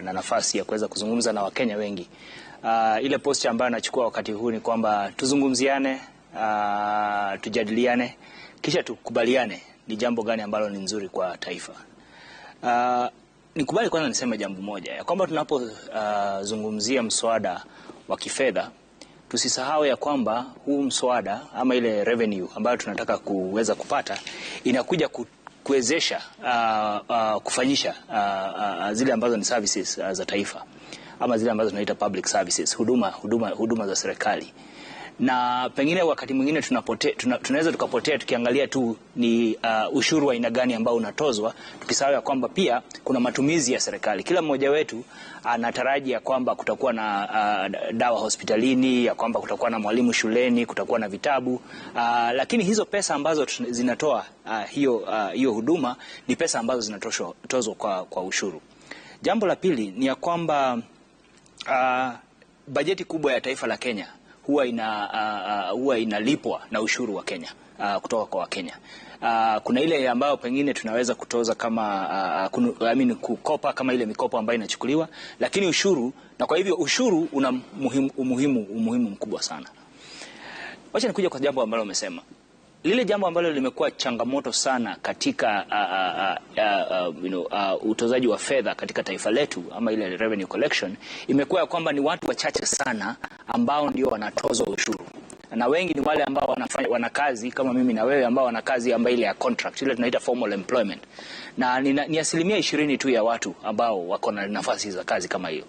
na nafasi ya kuweza kuzungumza na Wakenya wengi. Ile posti ambayo nachukua wakati huu ni kwamba tuzungumziane, tujadiliane, kisha tukubaliane ni jambo gani ambalo ni nzuri kwa taifa. Nikubali kwanza niseme jambo moja, ya kwamba tunapozungumzia mswada wa kifedha, tusisahau ya kwamba huu mswada ama ile revenue ambayo tunataka kuweza kupata inakuja kuwezesha kufanyisha zile ambazo ni services za taifa ama zile ambazo tunaita public services, huduma za serikali. Na pengine wakati mwingine tunaweza tukapotea tukiangalia tu ni ushuru wa aina gani ambao unatozwa, tukisahau ya kwamba pia kuna matumizi ya serikali. Kila mmoja wetu anataraji ya kwamba kutakuwa na dawa hospitalini, ya kwamba kutakuwa na mwalimu shuleni, kutakuwa na vitabu, lakini hizo pesa ambazo zinatoa hiyo huduma ni pesa ambazo zinatozwa kwa ushuru. Jambo la pili ni ya kwamba bajeti kubwa ya taifa la Kenya huwa inalipwa na ushuru wa Kenya, kutoka kwa Wakenya. Kuna ile ambayo pengine tunaweza kutoza kama kukopa kama ile mikopo ambayo inachukuliwa, lakini ushuru, na kwa hivyo ushuru una umuhimu mkubwa sana. Wacha nikuja kwa jambo ambalo umesema. Lile jambo ambalo limekuwa changamoto sana katika utozaji wa fedha katika taifa letu ama ile revenue collection, imekuwa ya kwamba ni watu wachache sana ambao ndio wanatozwa ushuru. Na wengi ni wale ambao wana kazi kama mimi na wewe, ambao wana kazi ambayo ile ya contract, ile tunaita formal employment. Na ni asilimia 20 tu ya watu ambao wako na nafasi za kazi kama hiyo.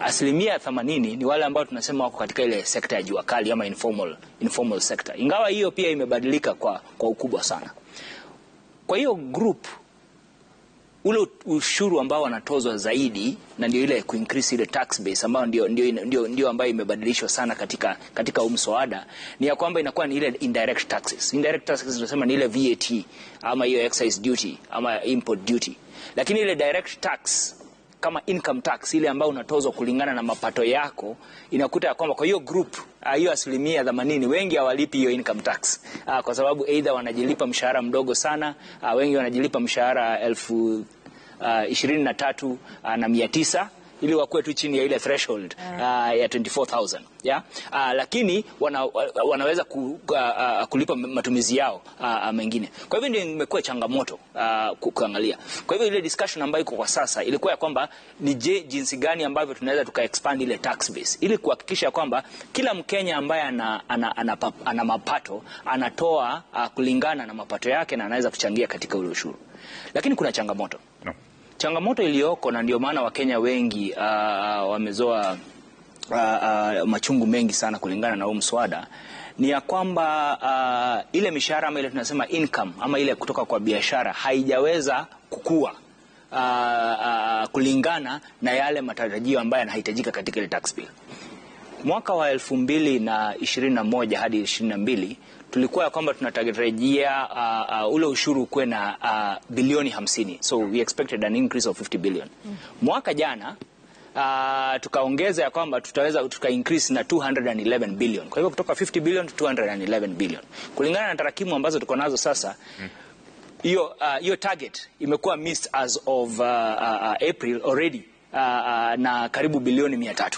Asilimia 80 ni wale ambao tunasema wako katika ile sekta ya jua kali ama informal sector. Ingawa hiyo pia imebadilika kwa ukubwa sana. Kwa hiyo group, ule ushuru ambao wanatozwa zaidi, na ndio ile increase ile tax base ambao ndio ambayo imebadilishwa sana katika mswada, ni ya kwamba inakuwa ni ile indirect taxes. Indirect taxes tunasema ni ile VAT ama hiyo excise duty ama import duty. Lakini ile direct tax kama income tax, ile ambayo unatozwa kulingana na mapato yako, inakuta ya kwamba kwa hiyo group, hiyo asilimia 80 wengi hawalipi hiyo income tax, kwa sababu either wanajilipa mshahara mdogo sana, wengi wanajilipa mshahara 23,900 ili wakuwe tu chini ya ile threshold ya 24,000, yeah? Lakini wanaweza kulipa matumizi yao mengine. Kwa hivyo ndio imekuwa changamoto kuangalia. Kwa hivyo ile discussion ambayo iko kwa sasa ilikuwa ya kwamba ni jinsi gani ambavyo tunaweza tukaexpand ile tax base ili kuhakikisha kwamba kila Mkenya ambaye ana mapato anatoa kulingana na mapato yake na anaweza kuchangia katika ule ushuru. Lakini kuna changamoto. No. Changamoto iliyoko, na ndio maana Wakenya wengi wamezoa machungu mengi sana kulingana na huu mswada, ni ya kwamba ile mishahara ama ile tunasema income ama ile kutoka kwa biashara haijaweza kukua kulingana na yale matarajio ambayo yanahitajika katika ile tax bill. Mwaka wa 2021 hadi 22 tulikuwa ya kwamba tunatarajia ule ushuru kuwe na bilioni 50. So we expected an increase of 50 billion. Mwaka jana tukaongeza ya kwamba tuka increase na 211 billion. Kwa hivyo kutoka 50 billion to 211 billion. Kulingana na tarakimu ambazo tuko nazo sasa, hiyo target imekuwa missed as of April already, na karibu bilioni 300.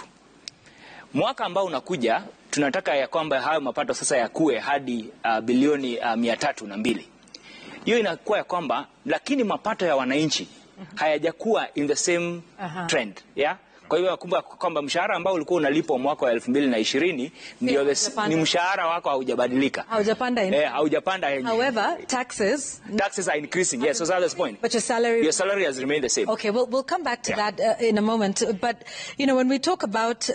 Mwaka ambao unakuja tunataka ya kwamba hayo mapato sasa yakue hadi bilioni 302. Hiyo inakuwa ya kwamba, lakini mapato ya wananchi hayajakuwa in the same trend, yeah? Kwa hiyo kwamba mshahara ambao ulikuwa unalipwa mwaka wa 2020 ndio ni mshahara wako haujabadilika. Haujapanda. Haujapanda. However, taxes are increasing. Yes, so that's the point. But your salary has remained the same. Okay, we'll come back to that in a moment. But when we talk about